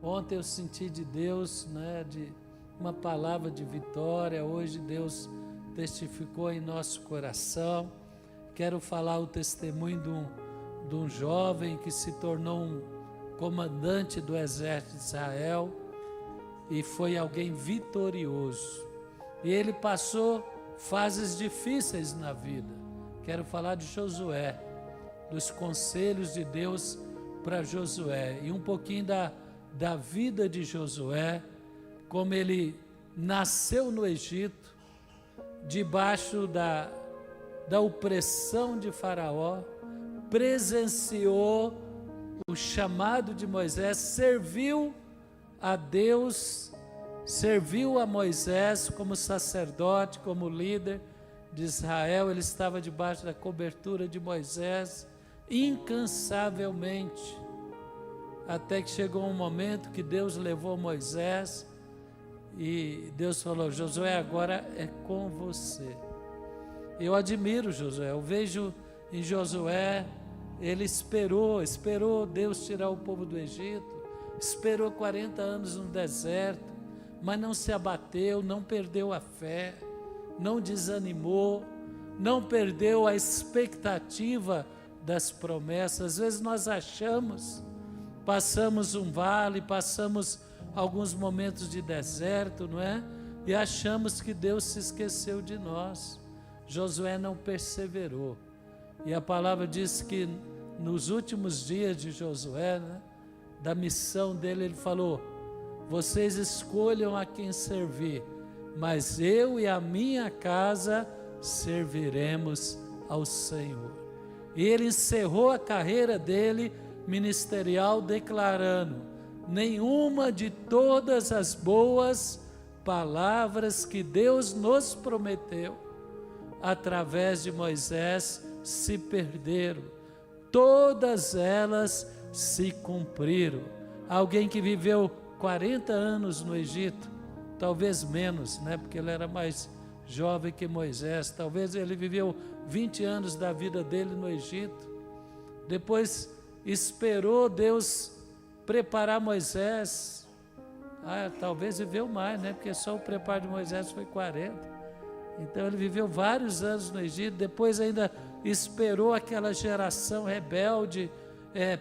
Ontem eu senti de Deus, né, de uma palavra de vitória. Hoje Deus testificou em nosso coração. Quero falar o testemunho de um jovem que se tornou um comandante do exército de Israel e foi alguém vitorioso. E ele passou fases difíceis na vida. Quero falar de Josué, dos conselhos de Deus para Josué e um pouquinho da vida de Josué, como ele nasceu no Egito, debaixo da opressão de Faraó, presenciou o chamado de Moisés, serviu a Deus, serviu a Moisés como sacerdote, como líder de Israel. Ele estava debaixo da cobertura de Moisés, incansavelmente, até que chegou um momento que Deus levou Moisés e Deus falou: Josué, agora é com você. Eu admiro Josué, eu vejo em Josué, ele esperou Deus tirar o povo do Egito, esperou 40 anos no deserto, mas não se abateu, não perdeu a fé, não desanimou, não perdeu a expectativa das promessas. Às vezes nós achamos, passamos um vale, passamos alguns momentos de deserto, não é? E achamos que Deus se esqueceu de nós. Josué não perseverou. E a palavra diz que nos últimos dias de Josué, né, da missão dele, ele falou: vocês escolham a quem servir, mas eu e a minha casa serviremos ao Senhor. E ele encerrou a carreira dele ministerial declarando: nenhuma de todas as boas palavras que Deus nos prometeu através de Moisés se perderam, todas elas se cumpriram. Alguém que viveu 40 anos no Egito, talvez menos, né? Porque ele era mais jovem que Moisés, talvez ele viveu 20 anos da vida dele no Egito, depois esperou Deus preparar Moisés, talvez viveu mais, né? Porque só o preparo de Moisés foi 40, então ele viveu vários anos no Egito, depois ainda esperou aquela geração rebelde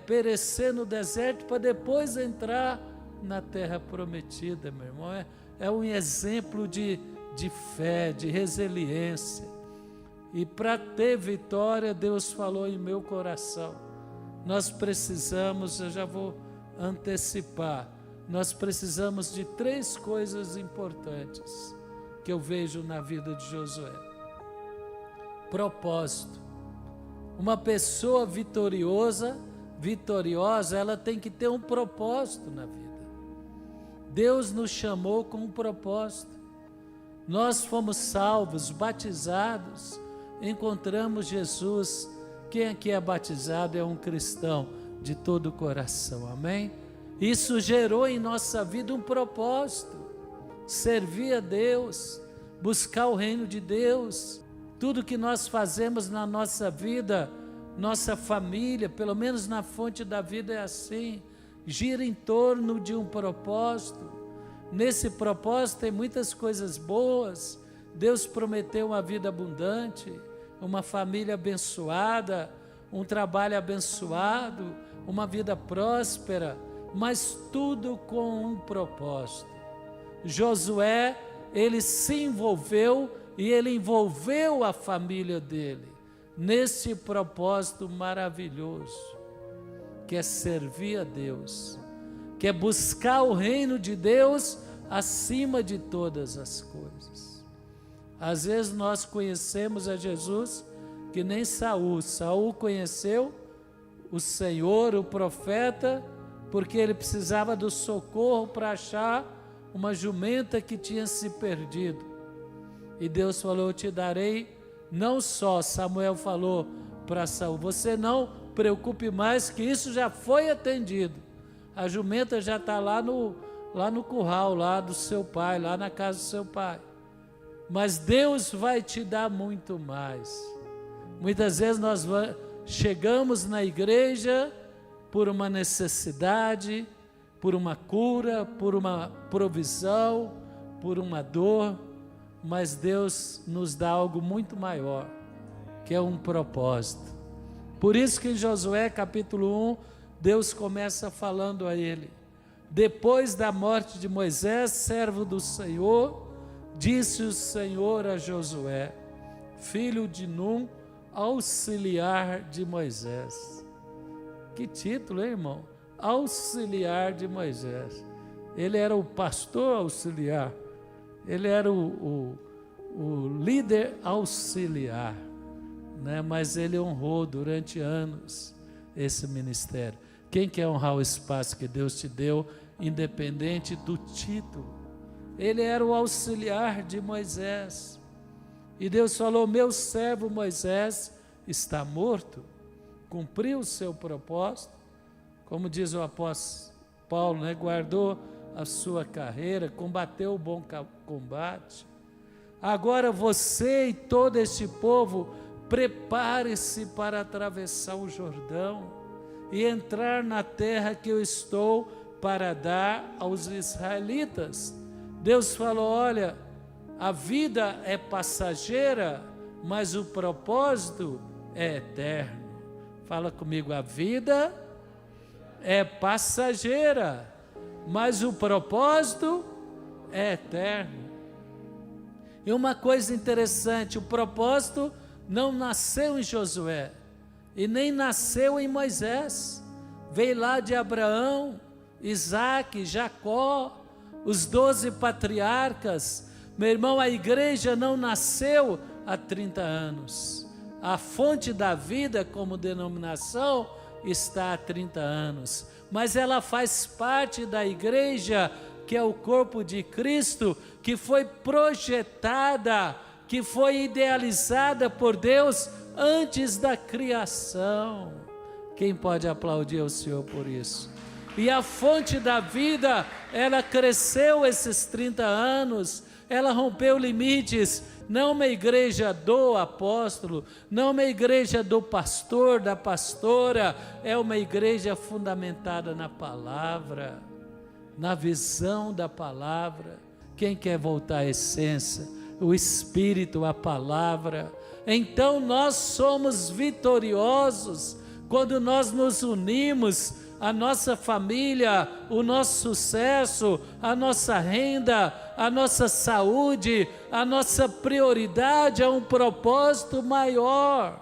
perecer no deserto, para depois entrar na terra prometida, meu irmão. É um exemplo de fé, de resiliência. E para ter vitória, Deus falou em meu coração, nós precisamos, eu já vou antecipar, nós precisamos de 3 coisas importantes que eu vejo na vida de Josué. Propósito. Uma pessoa vitoriosa, ela tem que ter um propósito na vida. Deus nos chamou com um propósito. Nós fomos salvos, batizados, encontramos Jesus. Quem aqui é batizado é um cristão de todo o coração, amém? Isso gerou em nossa vida um propósito: servir a Deus, buscar o reino de Deus. Tudo que nós fazemos na nossa vida, nossa família, pelo menos na Fonte da Vida é assim, gira em torno de um propósito. Nesse propósito tem muitas coisas boas. Deus prometeu uma vida abundante, uma família abençoada, um trabalho abençoado, uma vida próspera, mas tudo com um propósito. Josué, ele se envolveu e ele envolveu a família dele nesse propósito maravilhoso, que é servir a Deus, que é buscar o reino de Deus acima de todas as coisas. Às vezes nós conhecemos a Jesus que nem Saul. Saul conheceu o Senhor, o profeta, porque ele precisava do socorro para achar uma jumenta que tinha se perdido. E Deus falou: eu te darei, não só, Samuel falou para Saul, você não preocupe mais, que isso já foi atendido. A jumenta já está lá no curral, lá do seu pai, lá na casa do seu pai. Mas Deus vai te dar muito mais. Muitas vezes nós chegamos na igreja por uma necessidade, por uma cura, por uma provisão, por uma dor, mas Deus nos dá algo muito maior, que é um propósito. Por isso que em Josué capítulo 1, Deus começa falando a ele: depois da morte de Moisés, servo do Senhor, disse o Senhor a Josué, filho de Num, auxiliar de Moisés. Que título, hein, irmão? Auxiliar de Moisés. Ele era o pastor auxiliar, ele era o líder auxiliar, né? Mas ele honrou durante anos esse ministério. Quem quer honrar o espaço que Deus te deu, independente do título? Ele era o auxiliar de Moisés. E Deus falou: meu servo Moisés está morto, cumpriu o seu propósito, como diz o apóstolo Paulo, né? Guardou a sua carreira, combateu o bom combate. Agora você e todo este povo, prepare-se para atravessar o Jordão e entrar na terra que eu estou para dar aos israelitas. Deus falou: olha, a vida é passageira, mas o propósito é eterno. Fala comigo: a vida é passageira, mas o propósito é eterno. E uma coisa interessante, o propósito não nasceu em Josué, e nem nasceu em Moisés, veio lá de Abraão, Isaque, Jacó, os 12 patriarcas. Meu irmão, a igreja não nasceu há 30 anos, a fonte da vida como denominação está há 30 anos, mas ela faz parte da igreja, que é o corpo de Cristo, que foi projetada, que foi idealizada por Deus antes da criação. Quem pode aplaudir ao Senhor por isso? E a fonte da vida, ela cresceu esses 30 anos, ela rompeu limites. Não uma igreja do apóstolo, não uma igreja do pastor, da pastora, é uma igreja fundamentada na palavra, na visão da palavra. Quem quer voltar à essência? O Espírito, a palavra. Então nós somos vitoriosos quando nós nos unimos, a nossa família, o nosso sucesso, a nossa renda, a nossa saúde, a nossa prioridade é um propósito maior.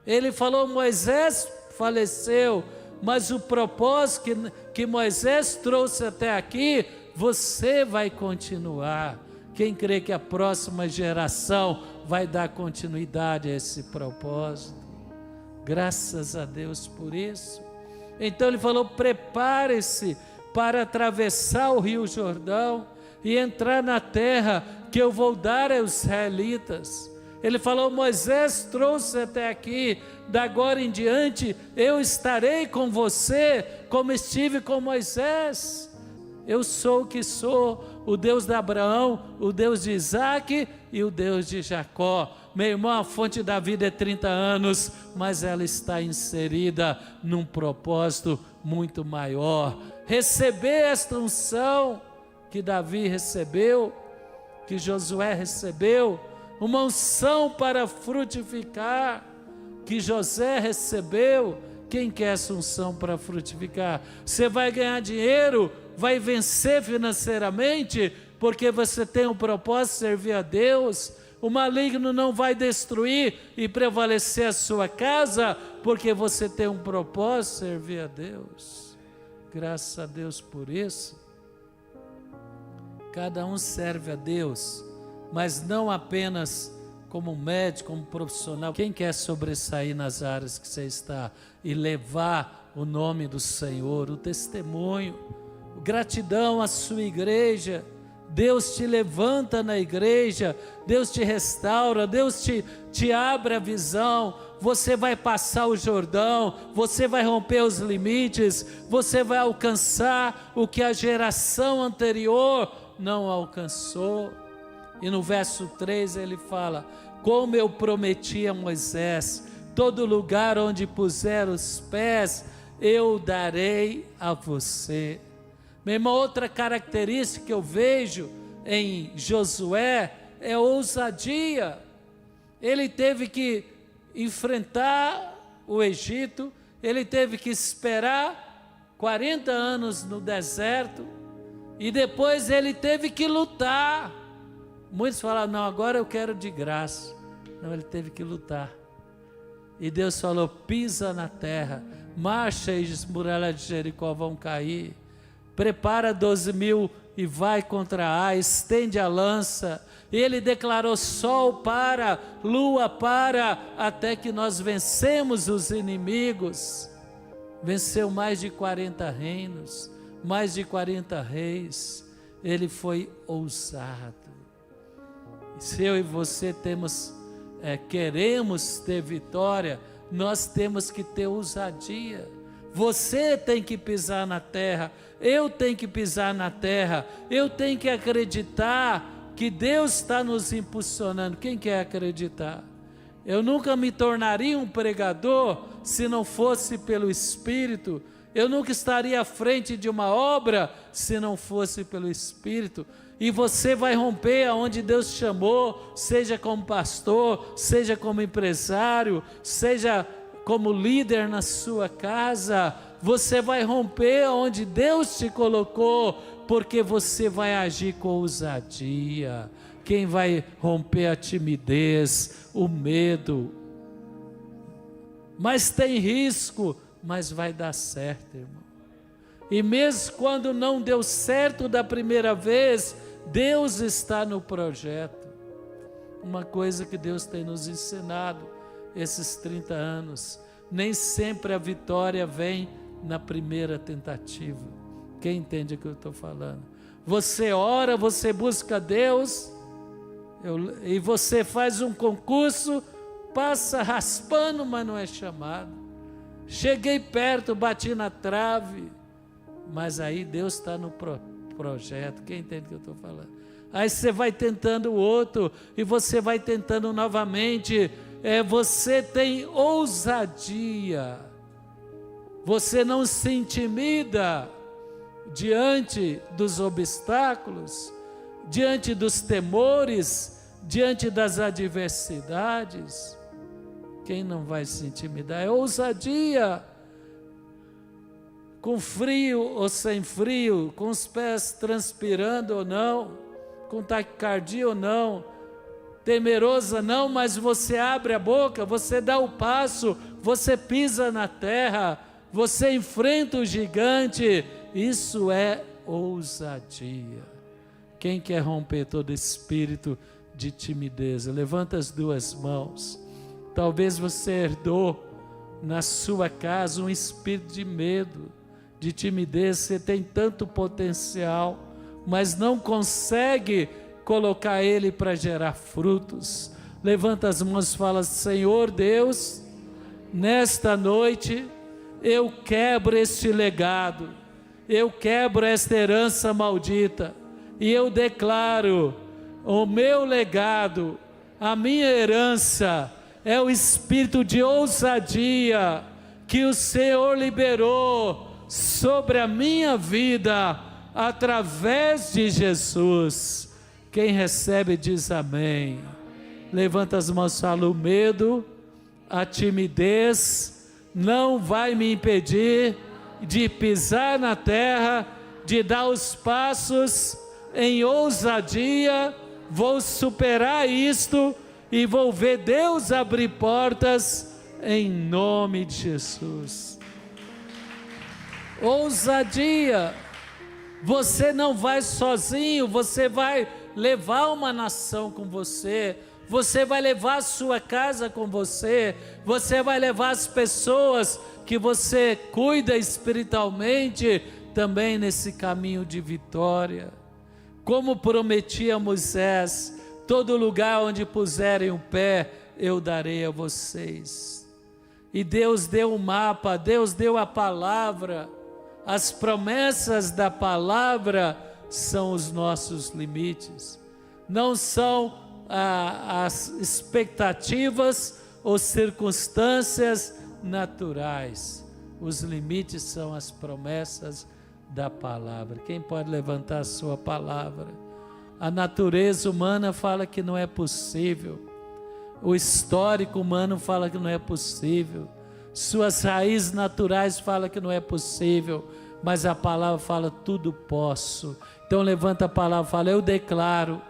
Ele falou: Moisés faleceu, mas o propósito que Moisés trouxe até aqui, você vai continuar. Quem crê que a próxima geração vai dar continuidade a esse propósito? Graças a Deus por isso. Então ele falou: prepare-se para atravessar o rio Jordão e entrar na terra que eu vou dar aos israelitas. Ele falou: Moisés trouxe até aqui, da agora em diante eu estarei com você, como estive com Moisés. Eu sou o que sou, o Deus de Abraão, o Deus de Isaque e o Deus de Jacó. Meu irmão, a fonte da vida é 30 anos, mas ela está inserida num propósito muito maior. Receber esta unção que Davi recebeu, que Josué recebeu, uma unção para frutificar, que José recebeu. Quem quer essa unção para frutificar? Você vai ganhar dinheiro, vai vencer financeiramente, porque você tem um propósito de servir a Deus. O maligno não vai destruir e prevalecer a sua casa, porque você tem um propósito de servir a Deus. Graças a Deus por isso. Cada um serve a Deus, mas não apenas como médico, como profissional. Quem quer sobressair nas áreas que você está e levar o nome do Senhor, o testemunho, gratidão à sua igreja. Deus te levanta na igreja, Deus te restaura, Deus te abre a visão. Você vai passar o Jordão, você vai romper os limites, você vai alcançar o que a geração anterior não alcançou. E no verso 3 ele fala: como eu prometi a Moisés, todo lugar onde puser os pés, eu darei a você. Meu irmão, outra característica que eu vejo em Josué é ousadia. Ele teve que enfrentar o Egito, ele teve que esperar 40 anos no deserto, e depois ele teve que lutar. Muitos falam, não, agora eu quero de graça. Não, ele teve que lutar. E Deus falou, pisa na terra, marcha e as muralhas de Jericó vão cair. Prepara 12.000 e vai contra Ai, estende a lança. Ele declarou sol para, lua para, até que nós vencemos os inimigos. Venceu mais de 40 reinos, mais de 40 reis. Ele foi ousado. Se eu e você queremos ter vitória, nós temos que ter ousadia. Você tem que pisar na terra, eu tenho que pisar na terra, eu tenho que acreditar que Deus está nos impulsionando. Quem quer acreditar? Eu nunca me tornaria um pregador se não fosse pelo Espírito. Eu nunca estaria à frente de uma obra se não fosse pelo Espírito. E você vai romper aonde Deus chamou, seja como pastor, seja como empresário, seja como líder na sua casa. Você vai romper aonde Deus te colocou, porque você vai agir com ousadia. Quem vai romper a timidez, o medo? Mas tem risco, mas vai dar certo, irmão. E mesmo quando não deu certo da primeira vez, Deus está no projeto. Uma coisa que Deus tem nos ensinado esses 30 anos, nem sempre a vitória vem na primeira tentativa. Quem entende o que eu estou falando? Você ora, você busca Deus, e você faz um concurso, passa raspando, mas não é chamado. Cheguei perto, bati na trave, mas aí Deus está no projeto. Quem entende o que eu estou falando? Aí você vai tentando o outro, e você vai tentando novamente. Você tem ousadia, você não se intimida diante dos obstáculos, diante dos temores, diante das adversidades. Quem não vai se intimidar? É ousadia. Com frio ou sem frio, com os pés transpirando ou não, com taquicardia ou não, temerosa não, mas você abre a boca, você dá o passo, você pisa na terra, você enfrenta o gigante. Isso é ousadia. Quem quer romper todo espírito de timidez? Levanta as duas mãos. Talvez você herdou na sua casa um espírito de medo, de timidez. Você tem tanto potencial, mas não consegue colocar ele para gerar frutos. Levanta as mãos e fala: Senhor Deus, nesta noite eu quebro este legado, eu quebro esta herança maldita, e eu declaro: o meu legado, a minha herança é o espírito de ousadia que o Senhor liberou sobre a minha vida através de Jesus. Quem recebe diz amém. Levanta as mãos e fala: o medo, a timidez não vai me impedir de pisar na terra, de dar os passos em ousadia. Vou superar isto e vou ver Deus abrir portas em nome de Jesus. Ousadia. Você não vai sozinho, você vai levar uma nação com você, você vai levar a sua casa com você, você vai levar as pessoas que você cuida espiritualmente também nesse caminho de vitória. Como prometi a Moisés: todo lugar onde puserem o pé, eu darei a vocês. E Deus deu o mapa, Deus deu a palavra. As promessas da palavra são os nossos limites. Não são as expectativas ou circunstâncias naturais. Os limites são as promessas da palavra. Quem pode levantar a sua palavra? A natureza humana fala que não é possível. O histórico humano fala que não é possível. Suas raízes naturais falam que não é possível. Mas a palavra fala, tudo posso. Então levanta a palavra e fala, eu declaro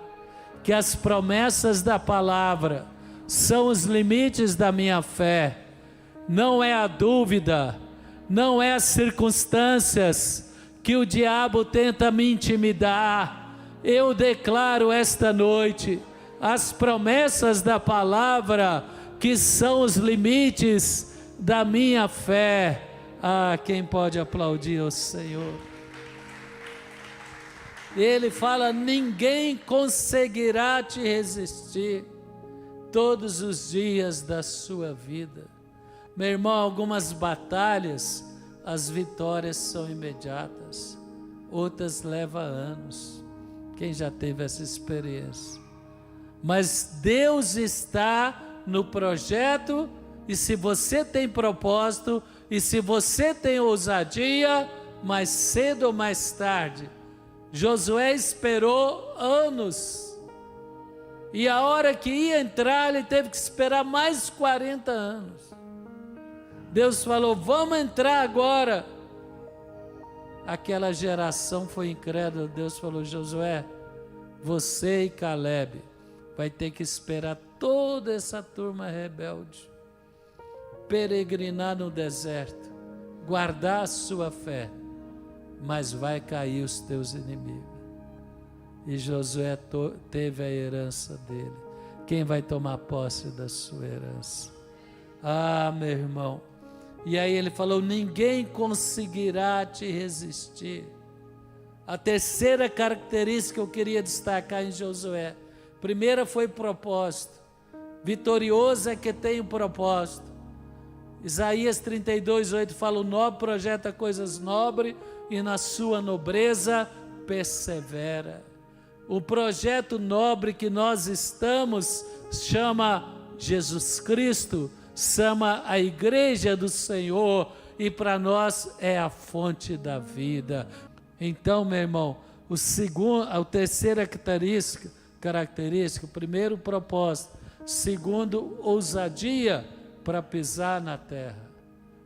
que as promessas da palavra são os limites da minha fé. Não é a dúvida, não é as circunstâncias que o diabo tenta me intimidar. Eu declaro esta noite as promessas da palavra que são os limites da minha fé. Ah, quem pode aplaudir o Senhor? Ele fala, ninguém conseguirá te resistir todos os dias da sua vida. Meu irmão, algumas batalhas, as vitórias são imediatas, outras levam anos. Quem já teve essa experiência? Mas Deus está no projeto, e se você tem propósito, e se você tem ousadia, mais cedo ou mais tarde, Josué esperou anos, e a hora que ia entrar, ele teve que esperar mais 40 anos. Deus falou, vamos entrar agora. Aquela geração foi incrédula. Deus falou, Josué, você e Caleb vai ter que esperar toda essa turma rebelde, peregrinar no deserto, guardar a sua fé, mas vai cair os teus inimigos. E Josué teve a herança dele. Quem vai tomar posse da sua herança? Ah, meu irmão. E aí ele falou, ninguém conseguirá te resistir. A terceira característica que eu queria destacar em Josué. Primeira foi propósito. Vitorioso é que tem um propósito. Isaías 32:8 fala, o nobre projeta coisas nobres e na sua nobreza persevera. O projeto nobre que nós estamos chama Jesus Cristo, chama a igreja do Senhor, e para nós é a fonte da vida. Então, meu irmão, a terceira característica, primeiro, propósito, segundo, ousadia para pisar na terra.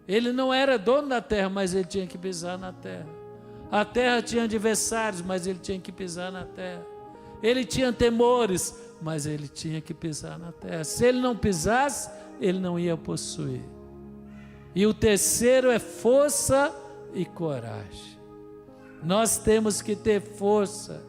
Ele não era dono da terra, mas ele tinha que pisar na terra. A terra tinha adversários, mas ele tinha que pisar na terra. Ele tinha temores, mas ele tinha que pisar na terra. Se ele não pisasse, ele não ia possuir. E o terceiro é força e coragem. Nós temos que ter força,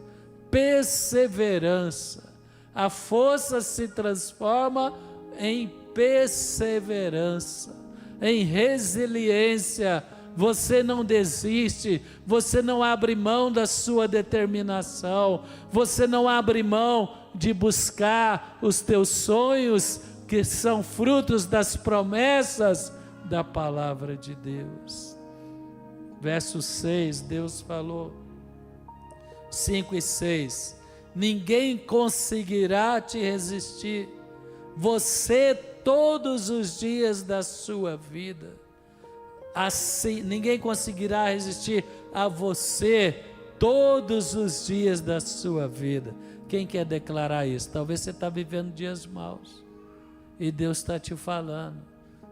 perseverança. A força se transforma em perseverança, em resiliência. Você não desiste, você não abre mão da sua determinação, você não abre mão de buscar os teus sonhos, que são frutos das promessas da palavra de Deus. Verso 6, Deus falou, 5 e 6, ninguém conseguirá te resistir, você todos os dias da sua vida. Assim, ninguém conseguirá resistir a você todos os dias da sua vida. Quem quer declarar isso? Talvez você está vivendo dias maus e Deus está te falando.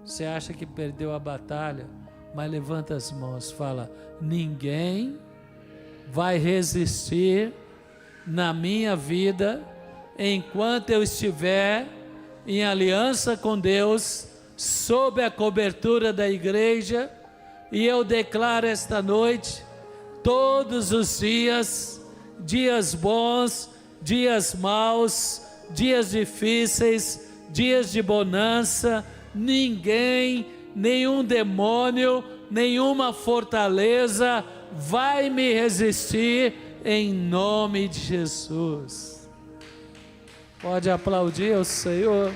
Você acha que perdeu a batalha, mas levanta as mãos, fala, ninguém vai resistir na minha vida enquanto eu estiver em aliança com Deus, sob a cobertura da igreja. E eu declaro esta noite, todos os dias, dias bons, dias maus, dias difíceis, dias de bonança, ninguém, nenhum demônio, nenhuma fortaleza vai me resistir em nome de Jesus. Pode aplaudir ao Senhor.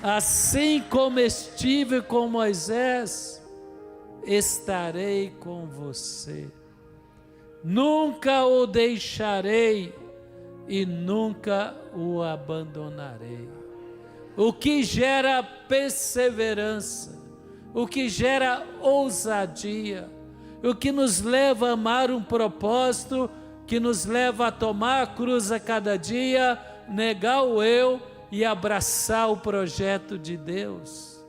Assim como estive com Moisés, estarei com você. Nunca o deixarei e nunca o abandonarei. O que gera perseverança, o que gera ousadia, o que nos leva a amar um propósito, que nos leva a tomar a cruz a cada dia, negar o eu e abraçar o projeto de Deus.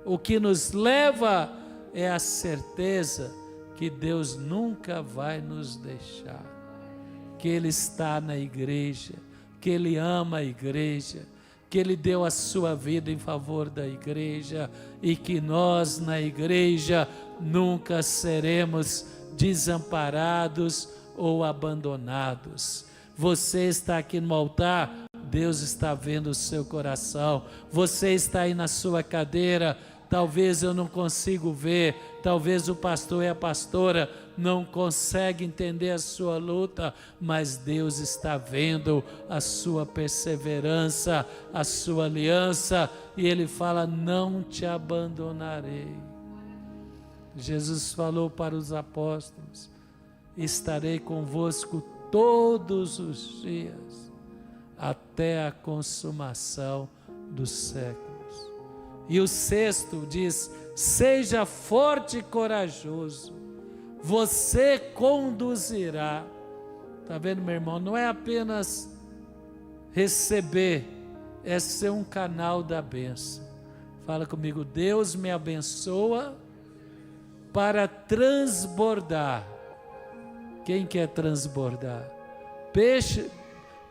O que nos leva é a certeza que Deus nunca vai nos deixar, que Ele está na igreja, que Ele ama a igreja, que Ele deu a sua vida em favor da igreja e que nós na igreja nunca seremos desamparados ou abandonados. Você está aqui no altar, Deus está vendo o seu coração. Você está aí na sua cadeira, talvez eu não consigo ver, talvez o pastor e a pastora não conseguem entender a sua luta, mas Deus está vendo a sua perseverança, a sua aliança, e Ele fala: não te abandonarei. Jesus falou para os apóstolos: estarei convosco todos os dias, até a consumação dos séculos. E o sexto diz: seja forte e corajoso, você conduzirá. Está vendo, meu irmão? Não é apenas receber, é ser um canal da bênção. Fala comigo: Deus me abençoa para transbordar. Quem quer transbordar?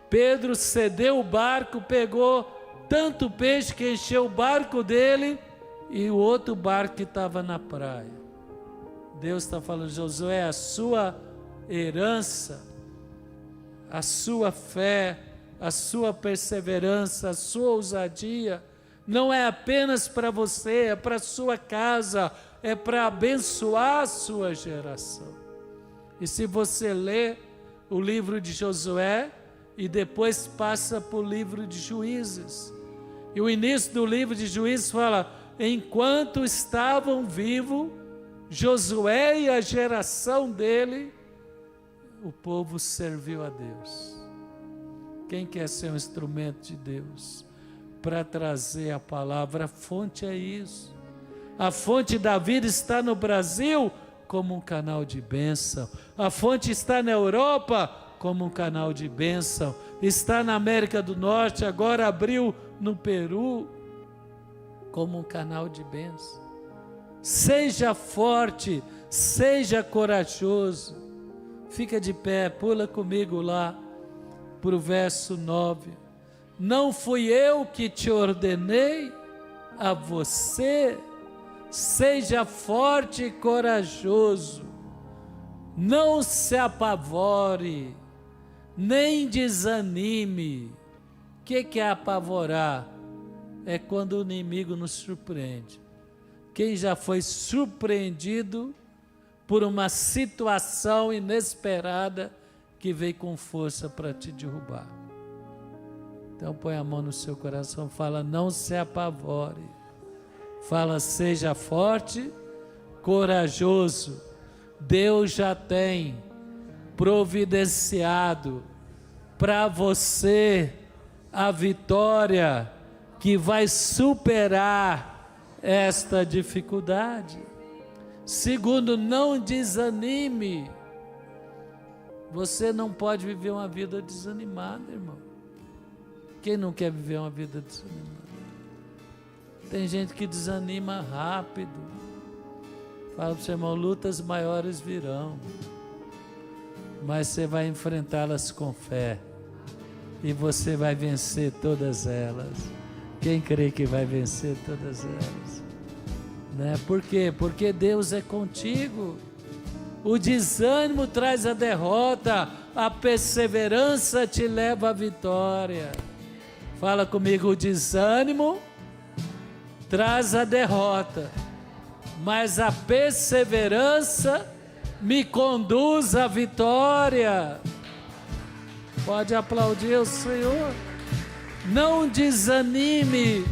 Pedro cedeu o barco, pegou tanto peixe que encheu o barco dele e o outro barco que estava na praia. Deus está falando: Josué, a sua herança, a sua fé, a sua perseverança, a sua ousadia, não é apenas para você, é para a sua casa, é para abençoar a sua geração. E se você lê o livro de Josué e depois passa para o livro de Juízes, e o início do livro de Juízes fala: enquanto estavam vivos, Josué e a geração dele, o povo serviu a Deus. Quem quer ser um instrumento de Deus para trazer a palavra? A fonte é isso. A fonte da vida está no Brasil como um canal de bênção. A fonte está na Europa como um canal de bênção. Está na América do Norte, agora abriu no Peru como um canal de bênção. Seja forte, seja corajoso. Fica de pé, pula comigo lá para o verso 9. Não fui eu que te ordenei a você? Seja forte e corajoso, não se apavore, nem desanime. O que é apavorar? É quando o inimigo nos surpreende. Quem já foi surpreendido por uma situação inesperada que veio com força para te derrubar? Então põe a mão no seu coração, fala: não se apavore. Fala: seja forte, corajoso. Deus já tem providenciado para você a vitória que vai superar esta dificuldade. Segundo, não desanime. Você não pode viver uma vida desanimada, irmão. Quem não quer viver uma vida desanimada? Tem gente que desanima rápido. Fala para o seu irmão: lutas maiores virão, mas você vai enfrentá-las com fé, e você vai vencer todas elas. Quem crê que vai vencer todas elas? Né? Por quê? Porque Deus é contigo. O desânimo traz a derrota, a perseverança te leva à vitória. Fala comigo: o desânimo traz a derrota, mas a perseverança me conduz à vitória. Pode aplaudir o Senhor. Não desanime,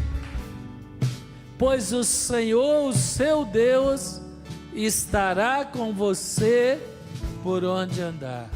pois o Senhor, o seu Deus, estará com você por onde andar.